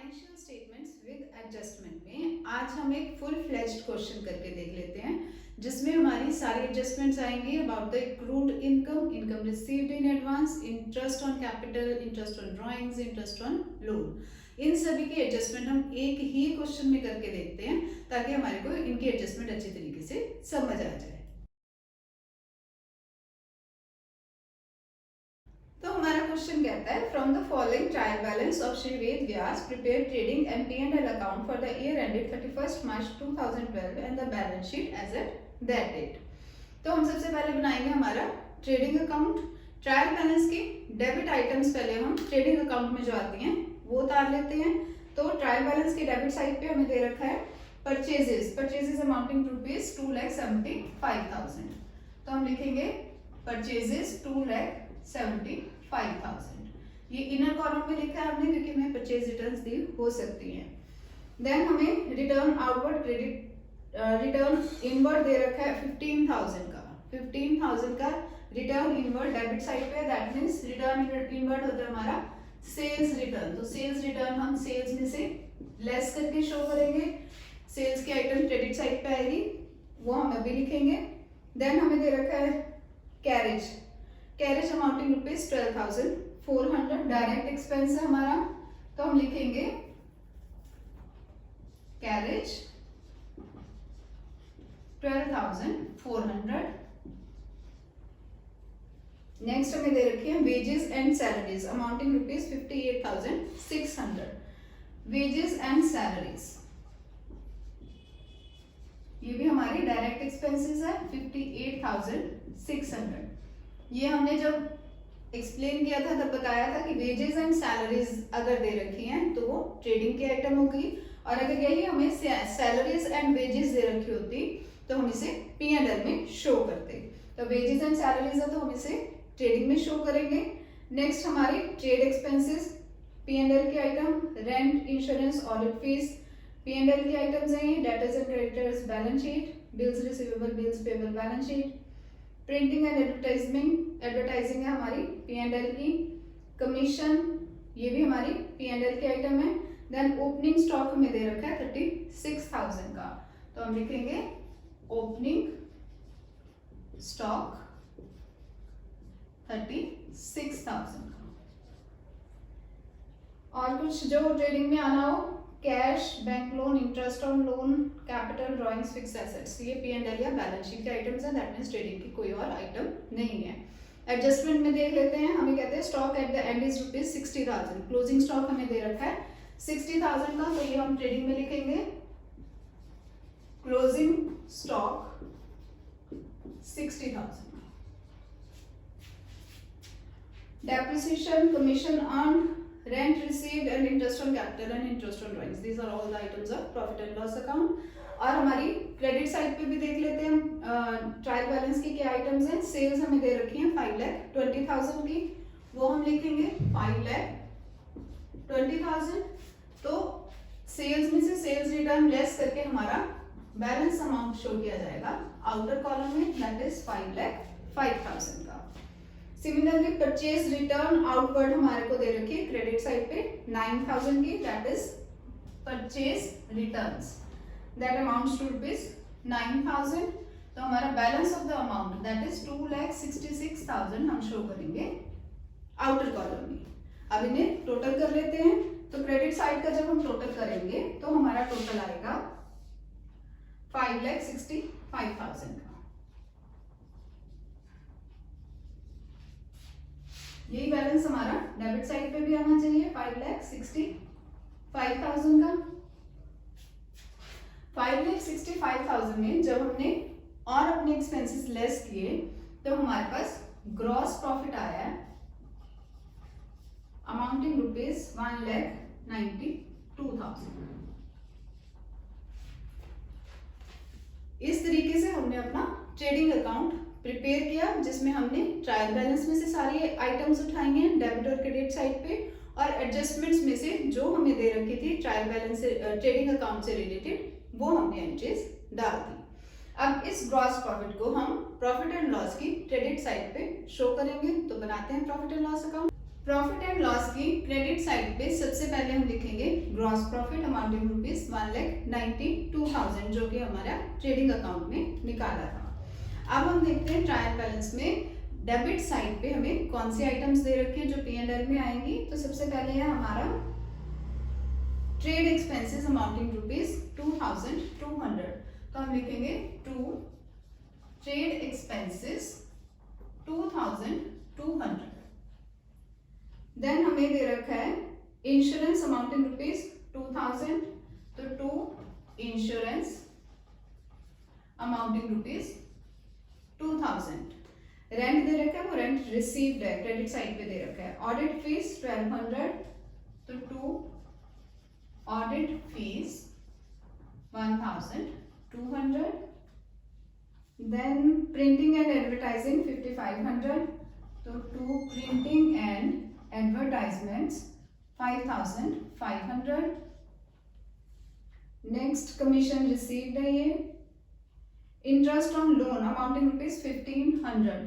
Financial statements with adjustment में आज हम एक फुल फ्लेज्ड क्वेश्चन करके देख लेते हैं जिसमें हमारी सारी एडजस्टमेंट्स आएंगी about the accrued income, income received in advance, interest on capital, interest on drawings, interest on loan. इन सभी की एडजस्टमेंट हम एक ही क्वेश्चन में करके देखते हैं ताकि हमारे को इनकी एडजस्टमेंट अच्छी तरीके से समझ आ जाए। तो हमारा क्वेश्चन कहता है from the following trial balance of Shri Ved Vyas prepare trading and P&L account for the year ended 31st March 2012 and the balance sheet as at that date. तो हम सबसे पहले बनाएंगे हमारा ट्रेडिंग अकाउंट। ट्रायल बैलेंस की डेबिट आइटम्स पहले हम trading account में जो आती हैं वो उतार लेते हैं। तो ट्रायल बैलेंस की डेबिट साइड पे हमें दे रखा है परचेजेस अमाउंटिंग टू रुपीज 2,75,000। तो हम लिखेंगे परचेजेस 2,75,000। ये इनर कॉलम में लिखा है हमने क्योंकि हमें परचेज रिटर्न्स दी हो सकती हैं। देन हमें return outward credit return inward दे रखा है 15,000 का रिटर्न इनवर्ड डेबिट साइड पे। दैट मींस रिटर्न इनवर्ड होता है हमारा सेल्स रिटर्न। तो सेल्स रिटर्न हम सेल्स में से लेस करके शो करेंगे। सेल्स की आइटम क्रेडिट साइड पे आएगी, वो हम अभी लिखेंगे। देन हमें दे रखा है carriage amounting rupees 12,400 direct expense है हमारा। तो हम लिखेंगे कैरेज 12,400। नेक्स्ट हमें दे रखी है wages and salaries amounting rupees 58,600। Wages and salaries ये भी हमारी डायरेक्ट एक्सपेंसेस है 58,600। ये हमने जब एक्सप्लेन किया था तब बताया था कि वेजेस एंड सैलरीज अगर दे रखी हैं तो वो ट्रेडिंग की आइटम होगी, और अगर यही हमें सैलरीज एंड वेजेस दे रखी होती तो हम इसे P&L में शो करते। तो वेजेस एंड सैलरीज है तो हम इसे ट्रेडिंग में शो करेंगे। नेक्स्ट हमारी ट्रेड एक्सपेंसेस P&L की item, rent, insurance, audit fees P&L की आइटम्स हैं। Debtors and creditors balance sheet, bills receivable, bills payable balance sheet. Printing and advertising है हमारी P&L की। कमीशन ये भी हमारी P&L की आइटम है। देन ओपनिंग स्टॉक हमें दे रखा है 36,000 का। तो हम लिखेंगे ओपनिंग स्टॉक 36,000 का। और कुछ जो ट्रेडिंग में आना हो, cash, bank loan, interest on loan, capital, drawings, fix assets, ये P&L या बैलेंस शीट के आइटम्स हैं। दैट मींस ट्रेडिंग की कोई और आइटम नहीं है। एडजस्टमेंट में देख लेते हैं। हमें कहते हैं stock at the and is rupees 60,000। Closing stock हमें दे रखा है 60,000 का, तो ये हम ट्रेडिंग में लिखेंगे closing stock 60,000। Depreciation, commission earned, rent received and interest on capital and interest on drawings, these are all the items of profit and loss account। और हमारी क्रेडिट साइड पे भी देख लेते हैं हम ट्रायल बैलेंस की क्या आइटम्स हैं। सेल्स हमें दे रखी हैं 5,20,000 की, वो हम लिखेंगे 5,20,000। तो सेल्स में से सेल्स रिटर्न लेस करके हमारा बैलेंस अमाउंट शो किया जाएगा आउटर कॉलम में, दैट इज 5,05,000 का। सिमिलरली परचेज रिटर्न आउटवर्ड हमारे को दे रखी है क्रेडिट साइड पे 9,000 की, that is purchase returns, that amounts to rupees 9,000। तो हमारा balance of the amount that is 2,66,000 हम शो करेंगे आउटर कॉलम में। अब इन्हें टोटल कर लेते हैं। तो क्रेडिट साइड का जब हम टोटल करेंगे तो हमारा टोटल आएगा 5,65,000 का। यही बैलेंस हमारा डेबिट साइड पे भी आना चाहिए 5,65,000 का। 5,65,000 में जब हमने और अपने एक्सपेंसेस लेस किए तो हमारे पास ग्रॉस प्रॉफिट आया है अमाउंटिंग रुपीज 1,92,000। इस तरीके से हमने अपना ट्रेडिंग अकाउंट प्रिपेयर किया जिसमें हमने ट्रायल बैलेंस में से सारी आइटम्स उठाई हैं डेबिट और क्रेडिट साइड पे, और एडजस्टमेंट्स में से जो हमें दे रखी थी ट्रायल बैलेंस से ट्रेडिंग अकाउंट से रिलेटेड वो हमने एंट्रीज डाल दी। अब इस ग्रॉस प्रॉफिट को हम प्रॉफिट एंड लॉस की क्रेडिट साइड पे शो करेंगे। तो बनाते हैं profit and loss account. Profit and loss की क्रेडिट साइड पे सबसे पहले हम लिखेंगे ग्रॉस प्रॉफिट अमाउंटिंग रुपीज 1,92,000 जो कि हमारा ट्रेडिंग अकाउंट में निकाला था। अब हम देखते हैं ट्रायल बैलेंस में डेबिट साइड पे हमें कौन सी आइटम्स दे रखी है जो P&L में आएंगी। तो सबसे पहले है हमारा ट्रेड एक्सपेंसेस अमाउंटिंग रुपीज 2,200। तो हम लिखेंगे टू ट्रेड एक्सपेंसेस 2,200। देन हमें दे रखा है इंश्योरेंस अमाउंटिंग रुपीज 2,000। तो to insurance amounting rupees 2,000। Rent दे रखा है, वो रेंट रिसीव्ड है, क्रेडिट साइड पे दे रखा है। Audit fees 1,200। तो to audit fees 1,200। Then printing and advertising 5,500। तो to printing and advertisements 5,500। Next commission received है ये। Interest on loan amounting rupees 1,500।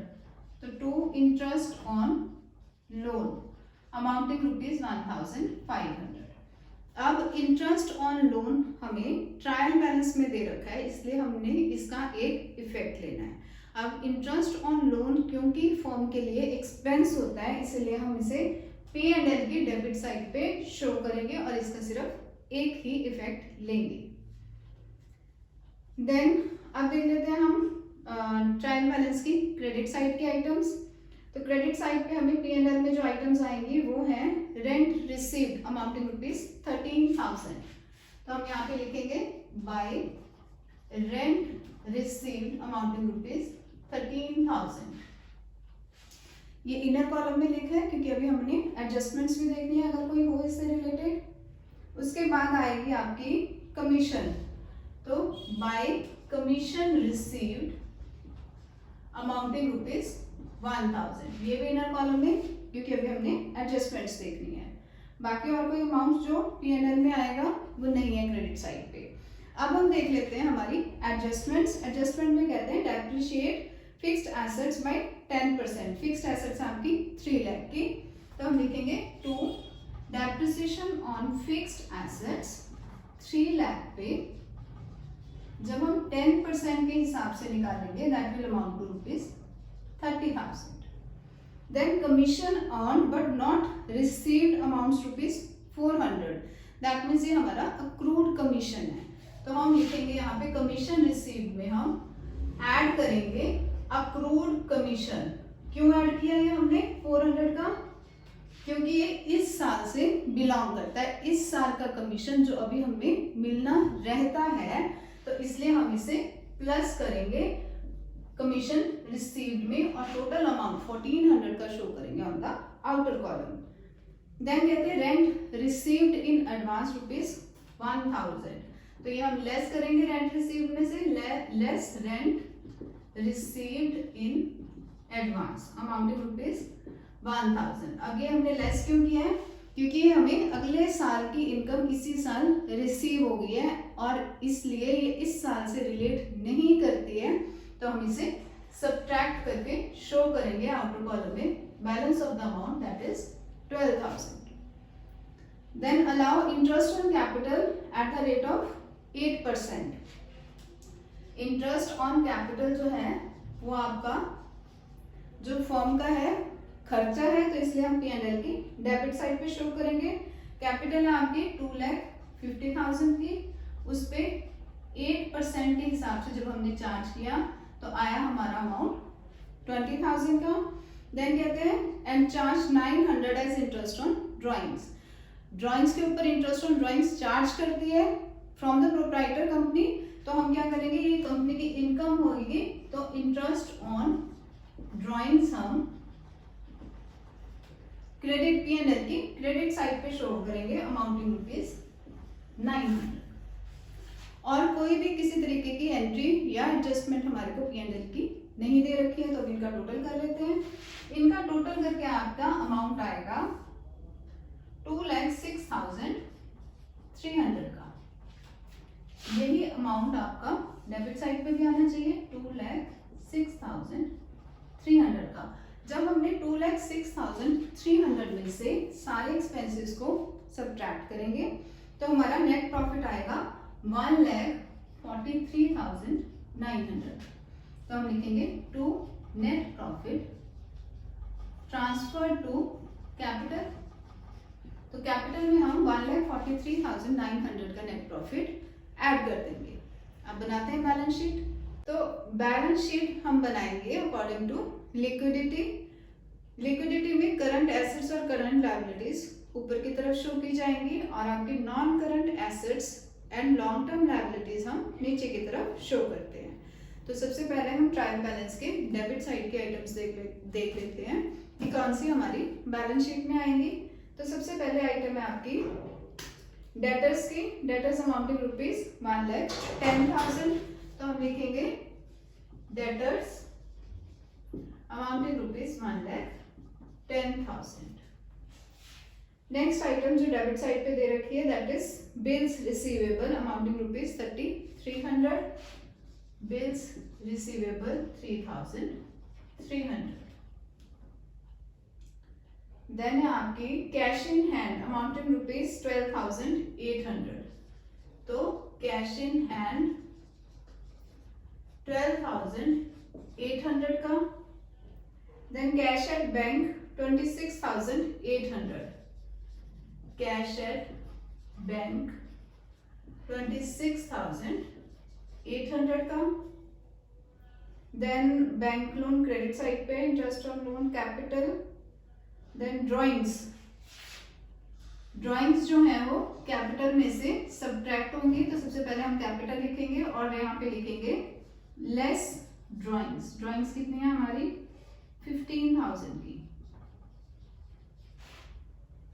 तो to interest on loan amounting rupees 1,500। अब इंटरेस्ट ऑन लोन हमें ट्रायल बैलेंस में दे रखा है, इसलिए हमने इसका एक इफेक्ट लेना है। अब इंटरेस्ट ऑन लोन क्योंकि फर्म के लिए एक्सपेंस होता है, इसलिए हम इसे P&L की डेबिट साइड पे शो करेंगे और इसका सिर्फ एक ही इफेक्ट लेंगे। देन अब देख लेते हैं हम ट्रायल बैलेंस की क्रेडिट साइड के आइटम्स। तो क्रेडिट साइड पे हमें P&L में जो आइटम्स आएंगी वो हैं रेंट रिसीव्ड अमाउंटिंग रुपीज 13,000। तो हम यहाँ पे लिखेंगे bye rent received amounting rupees 13,000। ये इनर कॉलम में लिखा है क्योंकि अभी हमने एडजस्टमेंट्स भी देखनी है अगर कोई हो इससे रिलेटेड। उसके बाद आएगी आपकी कमीशन। तो bye commission received amounting rupees 1,000। ये भी इनर कॉलम में क्योंकि अभी हमने एडजस्टमेंट्स देखनी है। बाकी और कोई अमाउंट जो P&L में आएगा वो नहीं है क्रेडिट साइड पे। अब हम देख लेते हैं हमारी एडजस्टमेंट्स। एडजस्टमेंट में कहते हैं depreciate fixed assets by 10%। Fixed assets आपकी 3 लाख की। तो हम लिखेंगे to depreciation on fixed assets 3 lakh पे जब हम 10% के हिसाब से निकालेंगे that will amount to rupees 30,000। Then commission on but not received amounts rupees 400। That means ये हमारा अक्रूड कमीशन है। तो हम लिखेंगे यहाँ पे कमीशन रिसीव्ड में हम ऐड करेंगे अक्रूड कमीशन। क्यों ऐड किया है हमने 400 का? क्योंकि ये इस साल से बिलोंग करता है। इस साल का कमीशन जो अभी हमें मिलना रहता है, तो इसलिए हम इसे प्लस करेंगे कमीशन रिसीव्ड में और टोटल अमाउंट 1,400 का शो करेंगे on the outer column. Then कहते हैं rent received in advance rupees 1,000। तो ये हम लेस करेंगे रेंट रिसीव्ड में से, less rent received in advance amounting rupees 1,000। अब ये हमने लेस क्यों किया है? क्योंकि हमें अगले साल की इनकम इसी साल रिसीव हो गई है और इसलिए ये इस साल से रिलेट नहीं करती है, तो हम इसे सब्ट्रैक्ट करके शो करेंगे आउटर कॉलम में balance of the amount that is 12,000। Then allow interest on capital at the rate of 8%। Interest on capital जो है वो आपका जो फर्म का है खर्चा है, तो इसलिए हम P&L की डेबिट साइड पे शो करेंगे। कैपिटल है आपकी 2,50,000 की, उस पे 8% के हिसाब से जब हमने चार्ज किया तो आया हमारा अमाउंट 20,000 का। देन कहते हैं and charge 900 as interest on drawings. Drawings के ऊपर इंटरेस्ट ऑन ड्राइंग्स चार्ज करती है फ्रॉम द प्रोप्राइटर कंपनी, तो हम क्या करेंगे, ये कंपनी की इनकम होगी, तो इंटरेस्ट ऑन ड्राइंग्स हम क्रेडिट P&L की क्रेडिट साइड पे शो करेंगे अमाउंटिंग रुपीज 900। और कोई भी किसी तरीके की एंट्री या एडजस्टमेंट हमारे को P&L की नहीं दे रखी है, तो इनका टोटल कर लेते हैं। इनका टोटल करके आपका अमाउंट आएगा 2,06,300 का। यही अमाउंट आपका डेबिट साइड पे भी आना चाहिए 2,06,300 का। जब हमने 2,06,300 में से सारे एक्सपेंसेस को सब्ट्रैक्ट करेंगे तो हमारा नेट प्रॉफिट आएगा 1,43,900। तो हम लिखेंगे to net profit transfer to capital. तो कैपिटल में हम 1,43,900 का नेट प्रॉफिट ऐड कर देंगे। अब बनाते हैं बैलेंस शीट। तो बैलेंस शीट हम बनाएंगे अकॉर्डिंग टू लिक्विडिटी। लिक्विडिटी में करंट एसेट्स और करंट लायबिलिटीज ऊपर की तरफ शो की जाएंगी और आपके non current assets and long term liabilities हम नीचे की तरफ शो करते हैं। तो सबसे पहले हम ट्रायल बैलेंस के डेबिट साइड के आइटम्स देख लेते हैं कि कौन सी हमारी बैलेंस शीट में आएंगी। तो सबसे पहले आइटम है आपकी डेटर्स की। Debtors amounting ₹1,10,000। तो हम लिखेंगे डेटर्स अमाउंटिंग ₹1,10,000। नेक्स्ट आइटम जो डेबिट साइड पे दे रखी है that is bills receivable amounting ₹3,300। Bills receivable 3,300। Then है आपकी कैश इन हैंड अमाउंटिंग ₹12,800। तो कैश इन हैंड 12,800 का। Then cash at bank 26,800। Cash at bank 26,800 का। Then bank loan credit side पे interest on loan capital. Then drawings जो है वो capital में से सब्ट्रैक्ट होंगी। तो सबसे पहले हम कैपिटल लिखेंगे और यहाँ पे लिखेंगे लेस ड्राइंग्स। ड्राइंग्स कितनी है हमारी 15,000 की।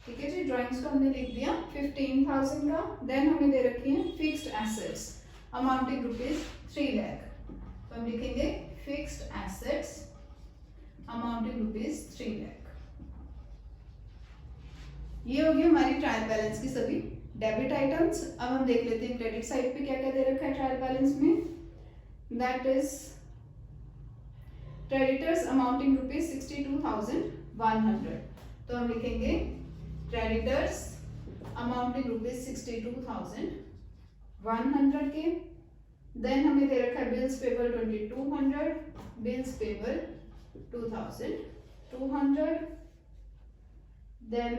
ठीक है जी, ड्राइंग्स को हमने लिख दिया 15,000 का। देन हमें दे रखी है फिक्स्ड एसेट्स अमाउंटिंग ₹3 लाख। तो हम लिखेंगे फिक्स्ड एसेट्स अमाउंटिंग ₹3 लाख। ये होगी हमारी ट्रायल बैलेंस की सभी डेबिट आइटम्स। अब हम देख लेते हैं क्रेडिट साइड पे क्या क्या दे रखा है ट्रायल बैलेंस में। That is creditors amounting ₹62,100। तो हम लिखेंगे क्रेडिटर्स अमाउंटिंग ₹62,100 के। देन हमें दे रखा है bills payable 2,200। Bills payable 2,200। Then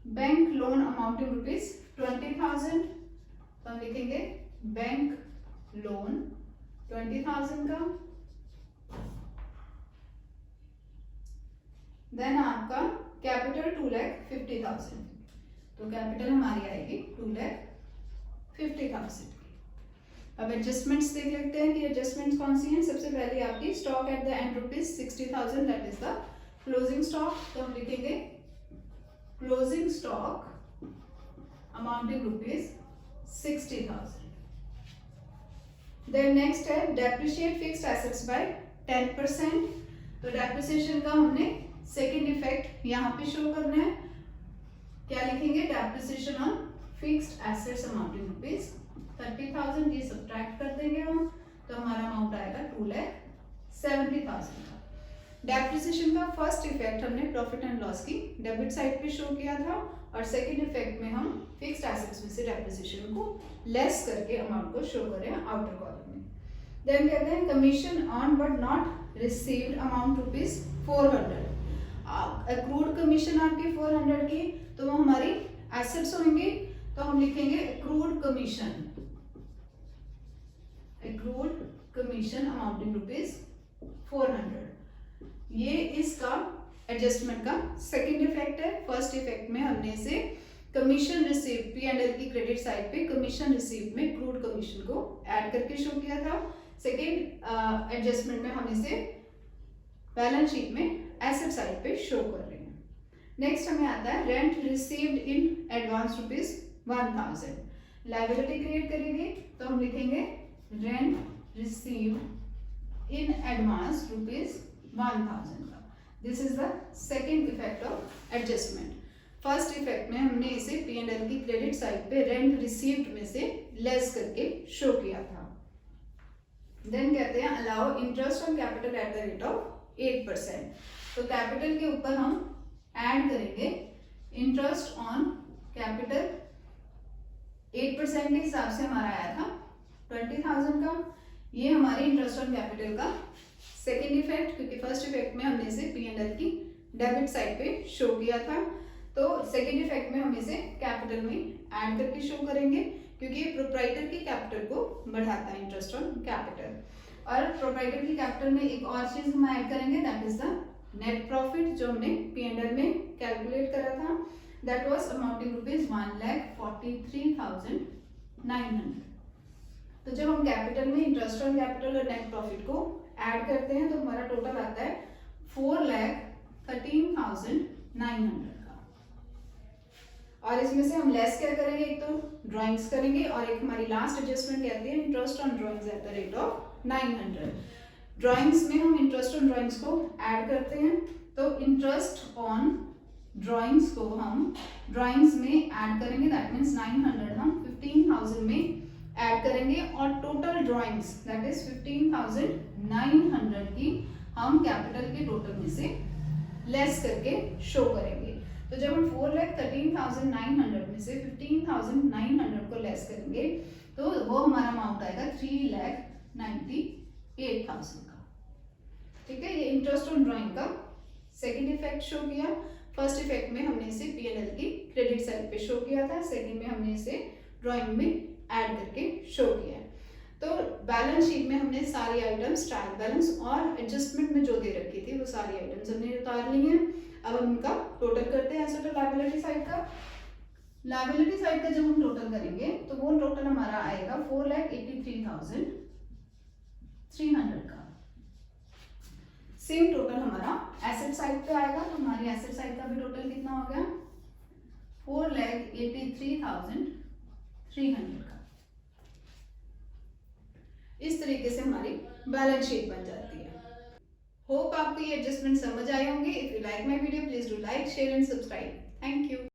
bank loan amounting ₹20,000। तो हम लिखेंगे बैंक लोन 20,000 का। देन आपका कैपिटल 2,50,000। तो कैपिटल हमारी आएगी 2,50,000 की। अब एडजस्टमेंट्स देख लेते हैं कि एडजस्टमेंट्स कौन सी हैं। सबसे पहले आपकी stock at the end ₹60,000 that is the closing stock. तो हम लिखेंगे closing stock amounting ₹60,000। Then next है डेप्रिशिएट फिक्स्ड एसेट्स बाय 10%। तो डेप्रिसिएशन का हमने सेकेंड इफेक्ट यहाँ पे शो करना है। क्या लिखेंगे depreciation on fixed assets amounting ₹30,000। ये सब्ट्रैक्ट कर देंगे हम तो हमारा अमाउंट आएगा 2,70,000 का। डेप्रिसिएशन का फर्स्ट इफेक्ट हमने प्रॉफिट एंड लॉस की डेबिट साइड पे शो किया था और सेकेंड इफेक्ट में हम फिक्स्ड एसेट्स में से डेप्रिसिएशन को लेस करके अमाउंट को शो करें आउटर कॉलम में। देन कहते हैं commission on but not received amount ₹400। Accrued commission आपकी 400 की तो वो हमारी एसेट्स होंगी। तो हम लिखेंगे एक्रूड कमीशन अमाउंटिंग ₹400। ये इसका एडजस्टमेंट का सेकेंड इफेक्ट है। फर्स्ट इफेक्ट में हमने इसे कमीशन रिसीव P&L की क्रेडिट साइड पे कमीशन रिसीव में क्रूड कमीशन को ऐड करके शो किया था। सेकेंड एडजस्टमेंट में हम इसे बैलेंस शीट में एसेट साइड पे शो कर रहे हैं। नेक्स्ट हमें आता है rent received in advance ₹1,000। Liability create करेंगे तो हम लिखेंगे रेंट रिसीव्ड इन एडवांस ₹1,000 का। This is the second effect of adjustment. First effect में हमने इसे P&L की क्रेडिट साइड पे रेंट रिसीव्ड में से लेस करके शो किया था। देन कहते हैं allow interest on capital at the rate of 8%। तो कैपिटल के ऊपर हम ऐड करेंगे इंटरेस्ट ऑन कैपिटल 8% के हिसाब से हमारा आया था 20,000 का। ये हमारे इंटरेस्ट ऑन कैपिटल का सेकेंड इफेक्ट, क्योंकि फर्स्ट इफेक्ट में हमने इसे P&L की डेबिट साइड पे शो किया था, तो सेकेंड इफेक्ट में हम इसे कैपिटल में ऐड करके शो करेंगे, क्योंकि ये प्रोप्राइटर की कैपिटल को बढ़ाता है इंटरेस्ट ऑन कैपिटल। और प्रोप्राइटर की कैपिटल में एक और चीज हम ऐड करेंगे, that is the net profit, जो हमने P&L में कैलकुलेट करा था, दैट वाज अमाउंटिंग ₹1,43,900। तो जब हम कैपिटल में इंटरेस्ट ऑन कैपिटल और नेट प्रॉफिट को ऐड करते हैं तो हमारा टोटल आता है 4,13,900 का। और इसमें से हम लेस क्या करेंगे, एक तो ड्राइंग्स करेंगे और एक हमारी लास्ट एडजस्टमेंट कहती है interest on drawings eight the rate of 900। Drawings में हम इंटरेस्ट ऑन ड्राइंग्स को ऐड करते हैं, तो इंटरेस्ट ऑन ड्राइंग्स को हम ड्राइंग्स में ऐड करेंगे, दैट मीन्स 900 हम 15,000 में ऐड करेंगे और टोटल ड्राइंग्स दैट इज 15,900 की हम कैपिटल के टोटल में से लेस करके शो करेंगे। तो जब हम 4,13,900 में से 15,900 को लेस करेंगे तो वो हमारा अमाउंट आएगा 3,98,000 का। ठीक है, ये इंटरेस्ट ऑन ड्राइंग का सेकेंड इफेक्ट शो किया। फर्स्ट इफेक्ट में हमने इसे P&L की क्रेडिट साइड पे शो किया था, सेकेंड में हमने इसे ड्राइंग में ऐड करके शो किया है। तो बैलेंस शीट में हमने सारी आइटम्स ट्रायल बैलेंस और एडजस्टमेंट में जो दे रखी थी वो सारी आइटम्स हमने उतार ली हैं। अब हम इनका टोटल करते हैं एसेट और लायबिलिटी साइड का। लायबिलिटी साइड का जब हम टोटल करेंगे तो वो टोटल हमारा आएगा 4,83,300 का। सेम टोटल हमारा एसेट साइड पे आएगा, तो हमारी एसेट साइड का भी टोटल कितना हो गया 4,83,300 का। इस तरीके से हमारी बैलेंस शीट बन जाती है। होप आपको ये एडजस्टमेंट समझ आए होंगे। If you like my video please do like, share and subscribe. Thank you.